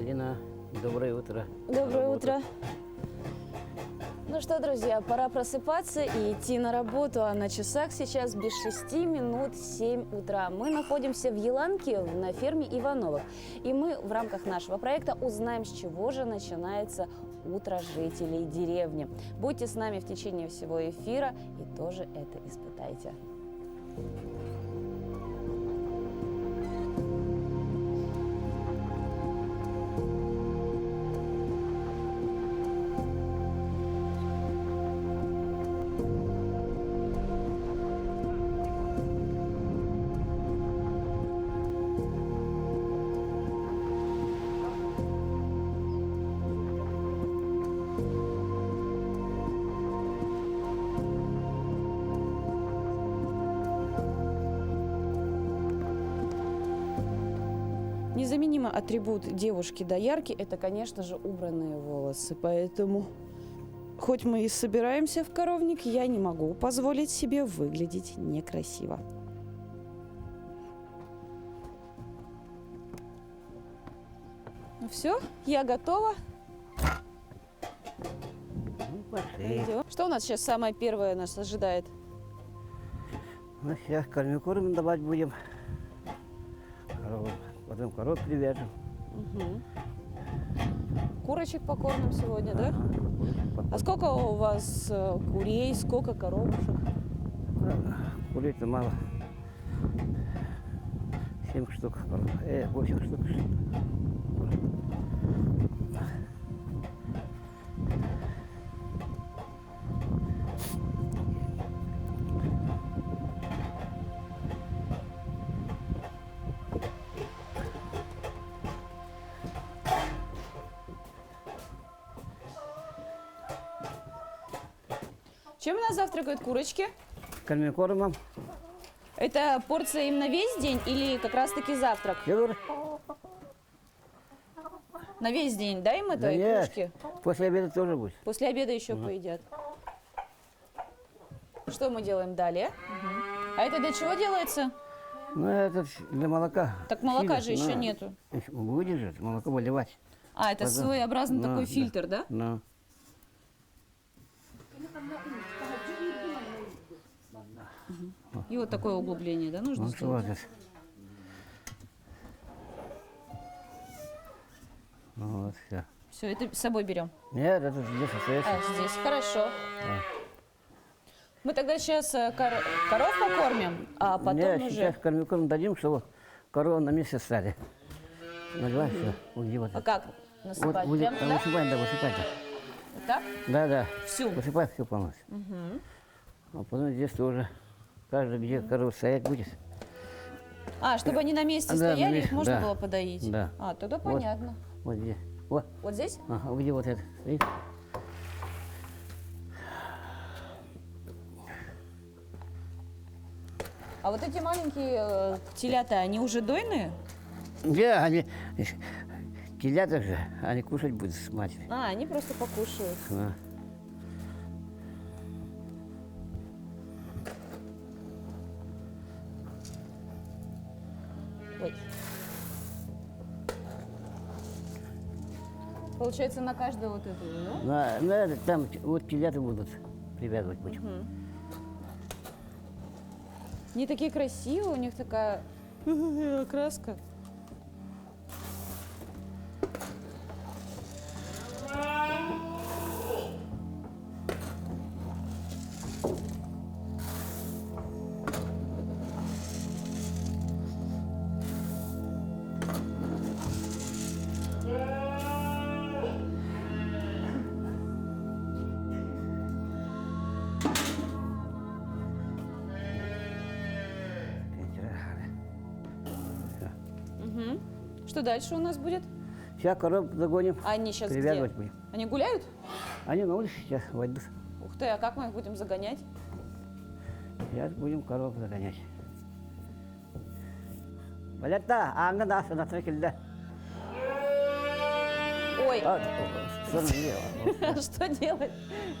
Алина, доброе утро. Доброе утро. Ну что, друзья, пора просыпаться и идти на работу. А на часах сейчас без 6 минут 7 утра. Мы находимся в Еланке на ферме Ивановых. И мы в рамках нашего проекта узнаем, с чего же начинается утро жителей деревни. Будьте с нами в течение всего эфира и тоже это испытайте. Незаменимый атрибут девушки-доярки – это, конечно же, убранные волосы. Поэтому, хоть мы и собираемся в коровник, я не могу позволить себе выглядеть некрасиво. Ну все, я готова. Ну, пошли. Идем. Что у нас сейчас самое первое нас ожидает? Ну, сейчас корм давать будем. Потом коров привяжем. Угу. Курочек покормим сегодня, да? А сколько у вас курей, сколько коровушек? Курей-то мало. 7 штук. 8 штук. Чем у нас завтракают курочки? Кормом. Это порция им на весь день или как раз-таки завтрак? На весь день, да, им это курочки? После обеда тоже будет. После обеда еще поедят. Что мы делаем далее? А это для чего делается? Ну, это для молока. Так молока Фильтр, же еще нету. Будет же молоко выливать. А, это Потом. своеобразный такой Да. фильтр, да? Ну. И вот такое углубление, да, нужно Вот сделать? вот. Вот, все. Все, это с собой берем. Нет, это здесь остается. А, здесь, хорошо. Мы тогда сейчас коров покормим, а потом Нет, уже... сейчас кормиком дадим, чтобы коровы на месте стали. Наливай все. Вот где вот. А как насыпать? Вот, Прям туда? высыпай, да, высыпай. Вот так? Да, да. Всю? Высыпай все полностью. А потом здесь тоже. Каждый, где корова стоять будет. А, чтобы они на месте Да, стояли, на их месте, можно да. было подоить? Да. А, тогда Вот. понятно. Вот здесь. Вот. Вот здесь? Ага, где вот это стоит. А вот эти маленькие телята, они уже дойные? Где они? Телята же, они кушать будут с матерью. А, они просто покушают. Да. Ой. Получается, на каждую вот эту, да? Там вот телята будут привязывать будем. Они такие красивые, у них такая окраска. Что дальше у нас будет? Сейчас коров загоним, А они сейчас привязывать где? будем. Они гуляют? Они на улице сейчас войдут. Ух ты, а как мы их будем загонять? Сейчас будем коров загонять. Валята, анган асана трекельда. Ой, Что надо? что делать?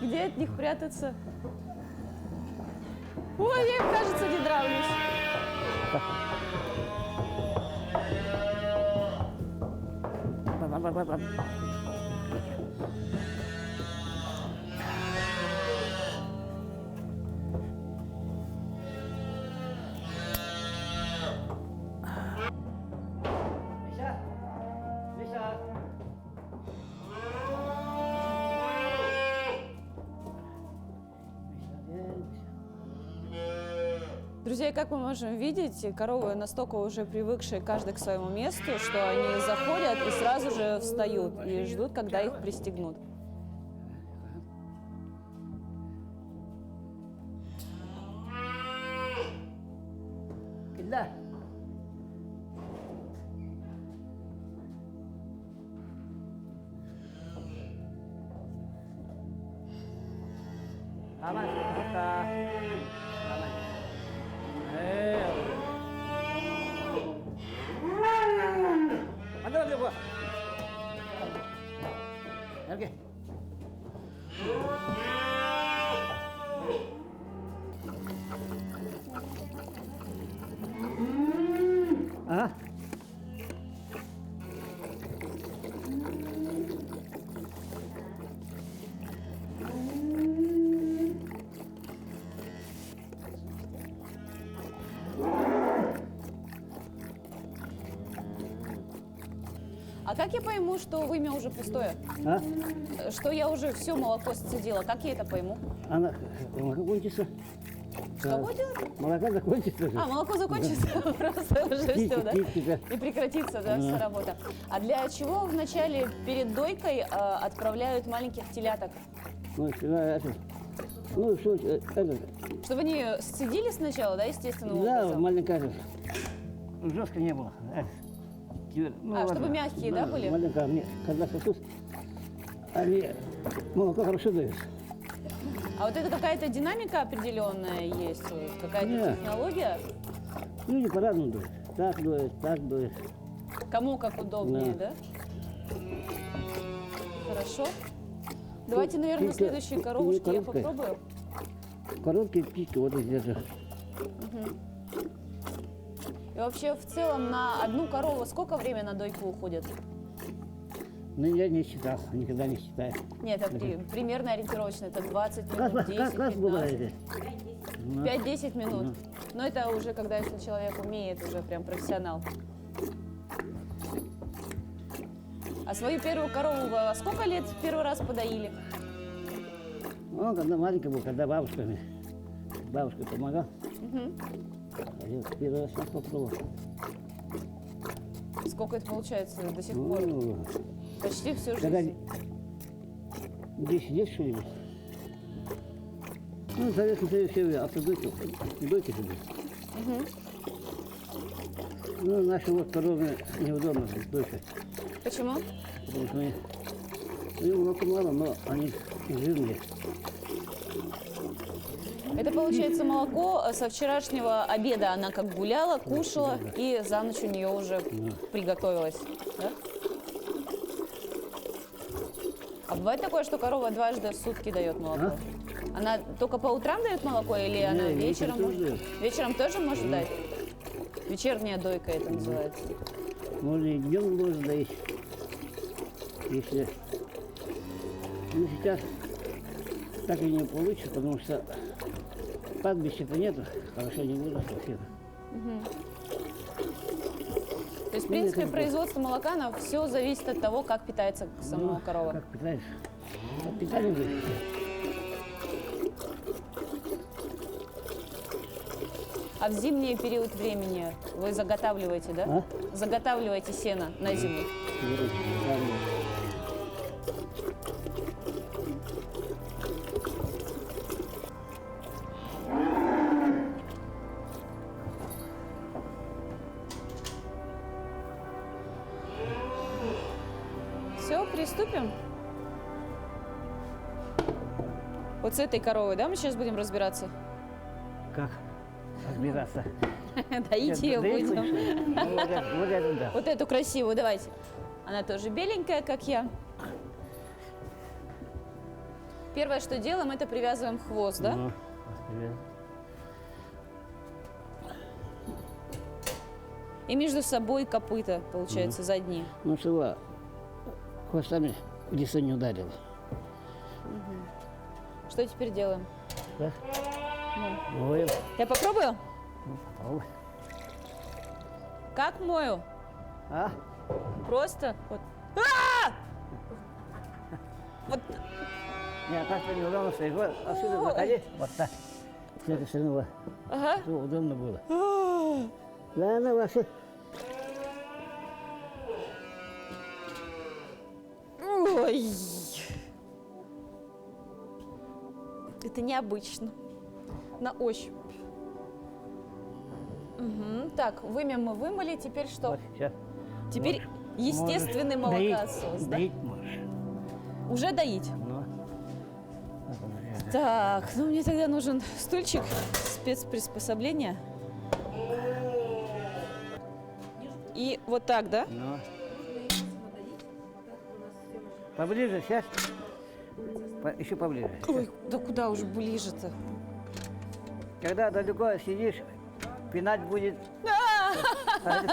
Где от них прятаться? Ой, я им, кажется, не нравлюсь. оп. Миша, Миша. Друзья, как мы можем видеть, коровы настолько уже привыкшие каждый к своему месту, что они заходят и сразу же встают и ждут, когда их пристегнут. Кида. Aman, kita. Aman. Ada lagi buat. Oke. Ah. А как я пойму, что вымя уже пустое? А? Что я уже все молоко сцедила? Как я это пойму? Она молоко кончится. Что будет делать? Молоко закончится же. А, молоко закончится, просто уже все, да? Птичка. И прекратится, да, вся работа. А для чего вначале перед дойкой отправляют маленьких теляток? Ну, это, ну, что, это, Чтобы они сцедили сначала, да, естественным да, образом? маленькая, жестко не было. Ну, чтобы мягкие, да, были? Маленькая, мне, когда сосут, они молоко хорошо дают. А вот это какая-то динамика определенная есть? Какая-то Нет. технология? Люди по-разному дуют. Так дуют, так дуют. Кому как удобнее, да? Хорошо. Давайте, наверное, птичка следующие коровушки я короткая. попробую. Короткие птички вот здесь же. И вообще, в целом, на одну корову сколько времени на дойку уходит? Ну, я не считал, никогда не считаю. Нет, это примерно ориентировочно. Это 20 минут, 10, Как 15. бывает? 5-10 минут. Но это уже, когда если человек умеет, уже прям профессионал. А свою первую корову вы во сколько лет первый раз подоили? Ну, когда маленький был, когда бабушка помогала. А я первый раз сам попробовал. Сколько это получается до сих пор? Ну, Почти всю когда жизнь. 10 лет что-нибудь. Ну, в Советском Союзе все дойки же были. Ну, наши вот коровы неудобно дойкать. Почему? Потому что они, молоко мало, но они жирные. Это получается молоко со вчерашнего обеда. Она как гуляла, кушала, и за ночь у нее уже приготовилось. Да? А бывает такое, что корова дважды в сутки дает молоко? Она только по утрам дает молоко или она Не, вечером? вечером тоже дает. Вечером тоже может дать? Вечерняя дойка это называется. Можно и днем можно доить. Если... Ну, сейчас так и не получится, потому что пастбища-то нету, хорошо не выросло все. То есть, в принципе, производство молока, оно все зависит от того, как питается сама корова. Как питаешь? От питания зависит. А в зимний период времени вы заготавливаете, да? А? Заготавливаете сено на зиму. Все, приступим. Вот с этой коровой, да, мы сейчас будем разбираться? Как разбираться? Доить ее Доить будем. будешь? Ну, вот это да. Вот эту красивую, давайте. Она тоже беленькая, как я. Первое, что делаем, это привязываем хвост, да? Ну, привет. И между собой копыта, получается, задние. Ну, села хвостами в лесу не ударил. Что теперь делаем? Да? Ну. Моем. Я попробую? Ну, попробуй. Как мою? А? Просто вот. Вот. Не, как-то не удалось. Вот отсюда заходи. Вот так. С этой стороны, вот. Ага. Чтобы удобно было. Да, ну вообще. Ой. Это необычно. На ощупь. Угу. Так, вымя мы вымыли, теперь что? Вот, сейчас. Теперь Можешь- естественный можешь молокосос, да? доить можешь. Уже доить. Ну. Вот он, наверное. Так, ну мне тогда нужен стульчик, спецприспособление. И вот так, да? Ну. Поближе, сейчас. Еще поближе. Ой, да куда уж ближе-то? Когда далеко сидишь, пинать будет.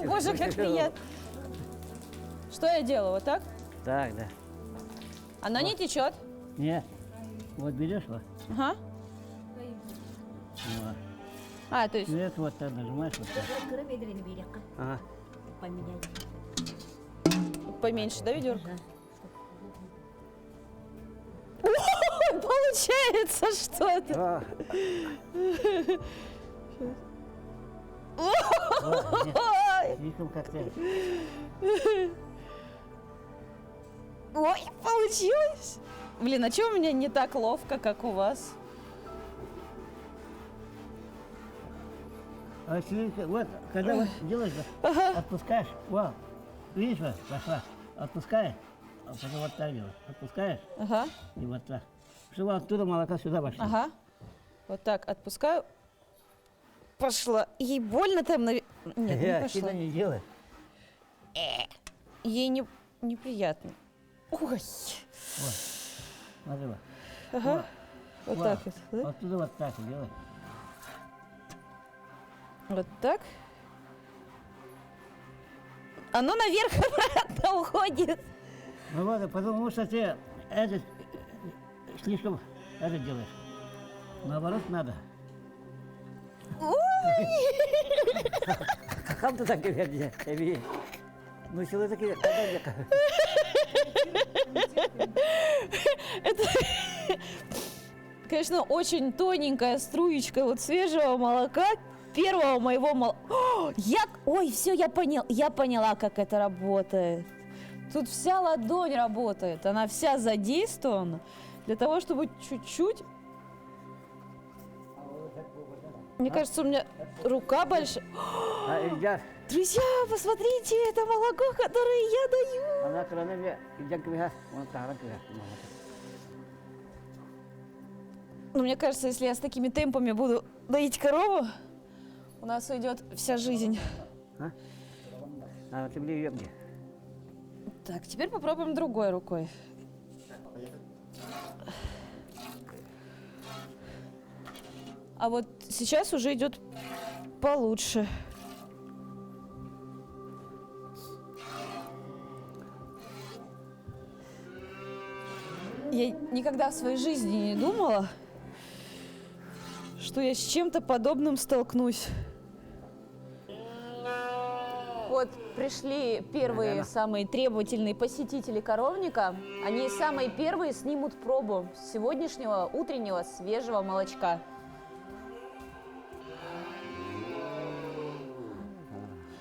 Боже, как приятно. Что я делаю? Вот так? Так, да. Оно не течет. Нет. Вот берешь, вот. Ага. Вот. А, то есть... Нет, вот так нажимаешь, вот так. Ага. Поменьше, да, ведерко? Получается что-то. А. Вот, нет, Ой, слишком как-то. ой, получилось. Блин, а что у меня не так ловко, как у вас? А слишком, вот, когда вот делаешь, отпускаешь, вот, видишь, вот, пошла, отпускаешь, а потом вот так делаешь, отпускаешь, Ага, и вот так. Чтобы оттуда молоко сюда пошло. ага. Вот так, отпускаю. Пошла. Ей больно там, Нет, не Сильно пошла. не делай. Ей неприятно. Ой. Смотри, вот. Ага. Вот Вот. так вот, да? Оттуда вот так делай. Вот так. Оно наверх обратно уходит. Ну вот, потому что ты этот слишком это делаешь. Наоборот надо. Как ты так говоришь? Ну, силы такие, Это, конечно, очень тоненькая струечка вот свежего молока, первого моего молока. Ой, все, я поняла, как это работает. Тут вся ладонь работает, она вся задействована для того, чтобы чуть-чуть... Мне кажется, у меня рука большая. Ребят, Друзья, посмотрите, это молоко, которое я даю. она кроме меня, я говорю, он так говорит. Но мне кажется, если я с такими темпами буду доить корову, у нас уйдет вся жизнь. А ты ближе мне. Так, теперь попробуем другой рукой. А вот сейчас уже идет получше. Я никогда в своей жизни не думала, что я с чем-то подобным столкнусь. Вот пришли первые самые требовательные посетители коровника. Они самые первые снимут пробу сегодняшнего утреннего свежего молочка.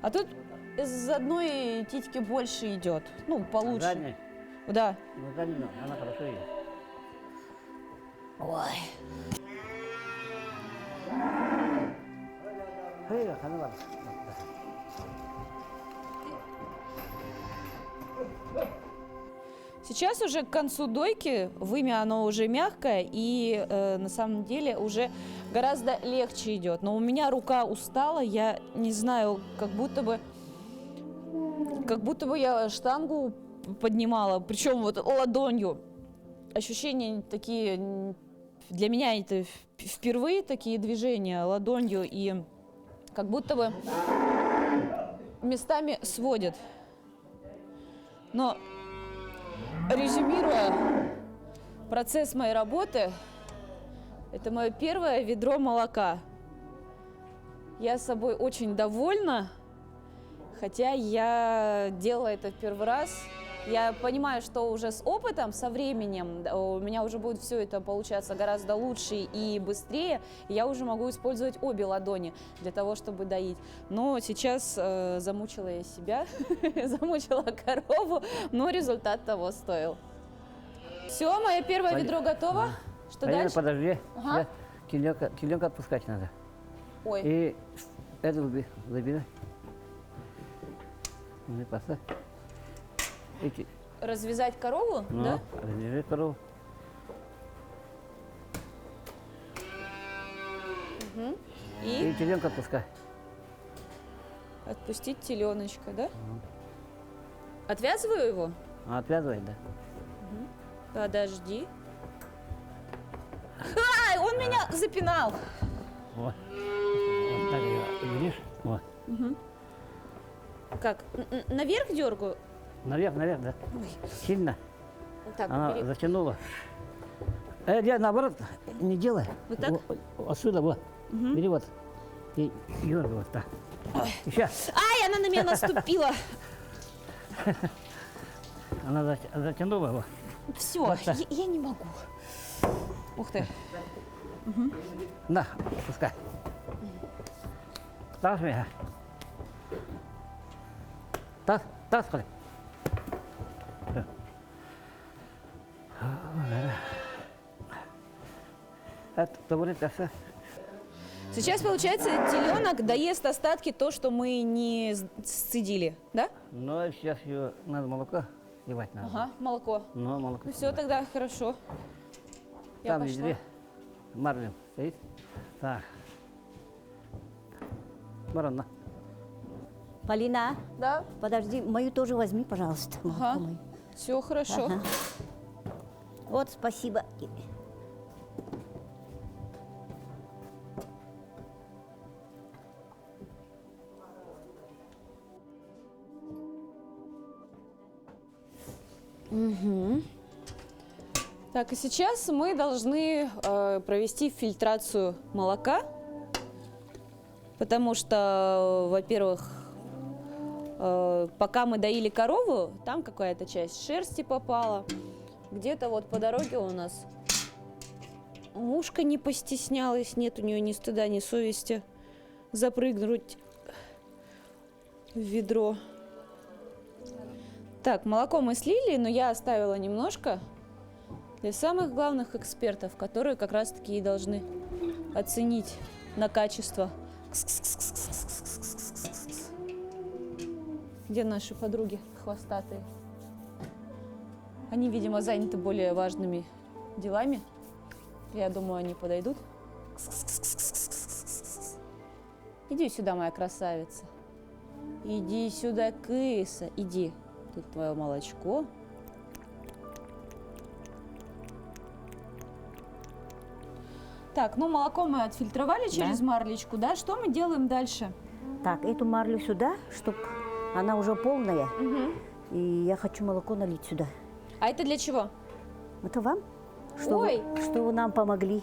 А тут из одной титьки больше идет. Ну, получше. Задняя. Да. Ну, задняя, она хорошо идет. Ой. Ладно. Сейчас уже к концу дойки вымя оно уже мягкое и на самом деле уже гораздо легче идет. Но у меня рука устала, я не знаю, как будто бы я штангу поднимала, причем вот ладонью. Ощущения такие, для меня это впервые такие движения ладонью и как будто бы местами сводят. Но резюмируя процесс моей работы, это мое первое ведро молока. Я собой очень довольна, хотя я делала это в первый раз. Я понимаю, что уже с опытом, со временем у меня уже будет все это получаться гораздо лучше и быстрее. И я уже могу использовать обе ладони для того, чтобы доить. Но сейчас замучила я себя, замучила корову, но результат того стоил. Все, мое первое ведро готово. Что дальше? Подожди. Ага. Теленка отпускать надо. Ой, И эту забирай. Ну и поставь. Эти, развязать корову, ну, да? разрежи корову. И И теленка отпускай. отпустить теленочка, да? Отвязываю его? Отвязывай, да. Подожди. Ай, он меня запинал. Вот. Вот так ее видишь? Вот. Как? Наверх дергаю? Наверх, да. Сильно. Так, Она бери. затянула. Я наоборот не делай. Вот так? Отсюда, вот. Бери вот. И дергай вот так. Еще. Ай, она на меня наступила. Она затянула его. Все, Вот так. я не могу. Ух ты. На, пускай. Тас меня. Тас, ходи. Это табурет, все. Сейчас, получается, теленок доест остатки то, что мы не сцедили, да? Ну, и сейчас ее надо молоко сливать надо. Ага, молоко. Ну, молоко. Ну все, тогда хорошо. Я Там пошла. везде марлин стоит. Так. Барон, на. Полина, Да? подожди, мою тоже возьми, пожалуйста. молоко Ага. мое. Все хорошо. Ага. Вот, спасибо. Так, и сейчас мы должны провести фильтрацию молока, потому что, во-первых, пока мы доили корову, там какая-то часть шерсти попала. Где-то вот по дороге у нас мушка не постеснялась, нет у нее ни стыда, ни совести запрыгнуть в ведро. Так, молоко мы слили, но я оставила немножко для самых главных экспертов, которые как раз-таки и должны оценить на качество. Где наши подруги хвостатые? Они, видимо, заняты более важными делами. Я думаю, они подойдут. Иди сюда, моя красавица. Иди сюда, кыса. Иди. Тут твое молочко. Так, ну молоко мы отфильтровали через марлечку, да? Что мы делаем дальше? Так, эту марлю сюда, чтобы она уже полная. И я хочу молоко налить сюда. А это для чего? Это вам? Что Ой! что вы нам помогли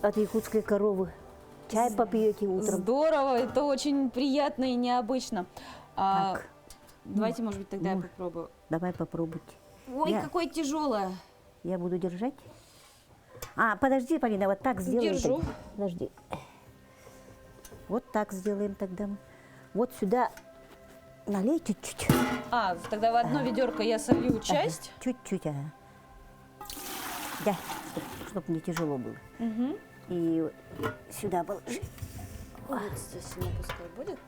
от якутской коровы. Чай попьете утром. Здорово, это очень приятно и необычно. Так. Давайте, может быть, тогда я попробую. Давай попробуйте. Ой, Я- какое тяжелое. Я буду держать. А, подожди, Полина, вот так сделаем. Держу. тогда. Подожди. Вот так сделаем тогда. Вот сюда налей чуть-чуть. А, тогда в одно ведерко я солью часть. Чуть-чуть, ага. Да, чтобы не тяжело было. И сюда положи, Вот здесь она пускай будет.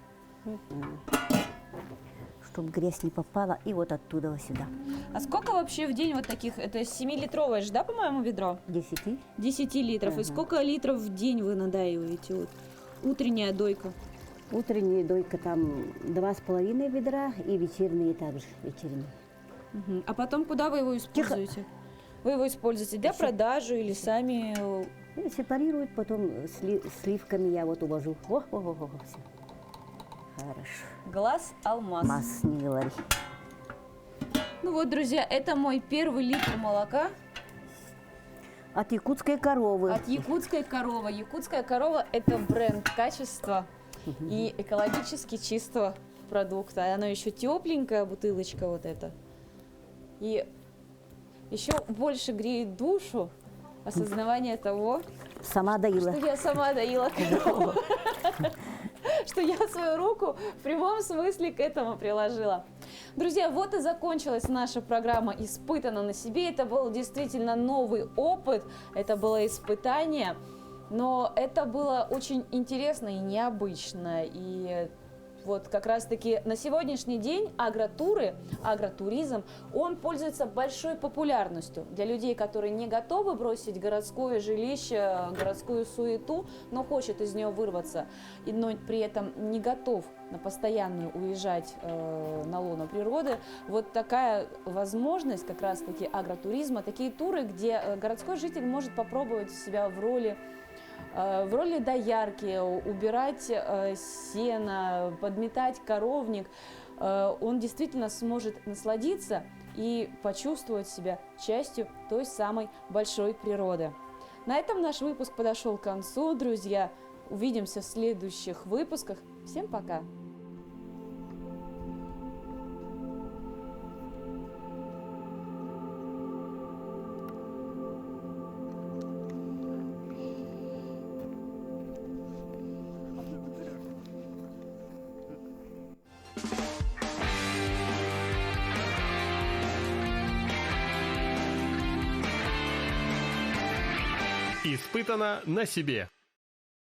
чтобы грязь не попала. И вот оттуда вот сюда. А сколько вообще в день вот таких? Это 7-литровое же, да, по-моему, ведро? 10. 10 литров. И сколько литров в день вы надаиваете? Вот утренняя дойка. Утренняя дойка там 2,5 ведра и вечерние также. Вечерние. А потом куда вы его используете? Вы его используете для продажи или сами? И сепарируют, потом сливками я вот увожу. О, всё. Хорошо. Глаз алмаз. Масс не говори. Ну вот, друзья, это мой первый литр молока От якутской коровы. от якутской коровы. Якутская корова – это бренд качества и экологически чистого продукта. И она еще тепленькая, бутылочка вот эта. И еще больше греет душу осознавание того, Сама доила. что я сама доила корову. Что я свою руку в прямом смысле к этому приложила. Друзья, вот и закончилась наша программа «Испытано на себе». Это был действительно новый опыт, это было испытание, но это было очень интересно и необычно. И вот как раз-таки на сегодняшний день агротуры, агротуризм, он пользуется большой популярностью для людей, которые не готовы бросить городское жилище, городскую суету, но хочет из нее вырваться, но при этом не готов на постоянную уезжать на лоно природы. Вот такая возможность как раз-таки агротуризма, такие туры, где городской житель может попробовать себя в роли доярки, убирать сено, подметать коровник, он действительно сможет насладиться и почувствовать себя частью той самой большой природы. На этом наш выпуск подошел к концу, друзья. Увидимся в следующих выпусках. Всем пока! Испытано на себе.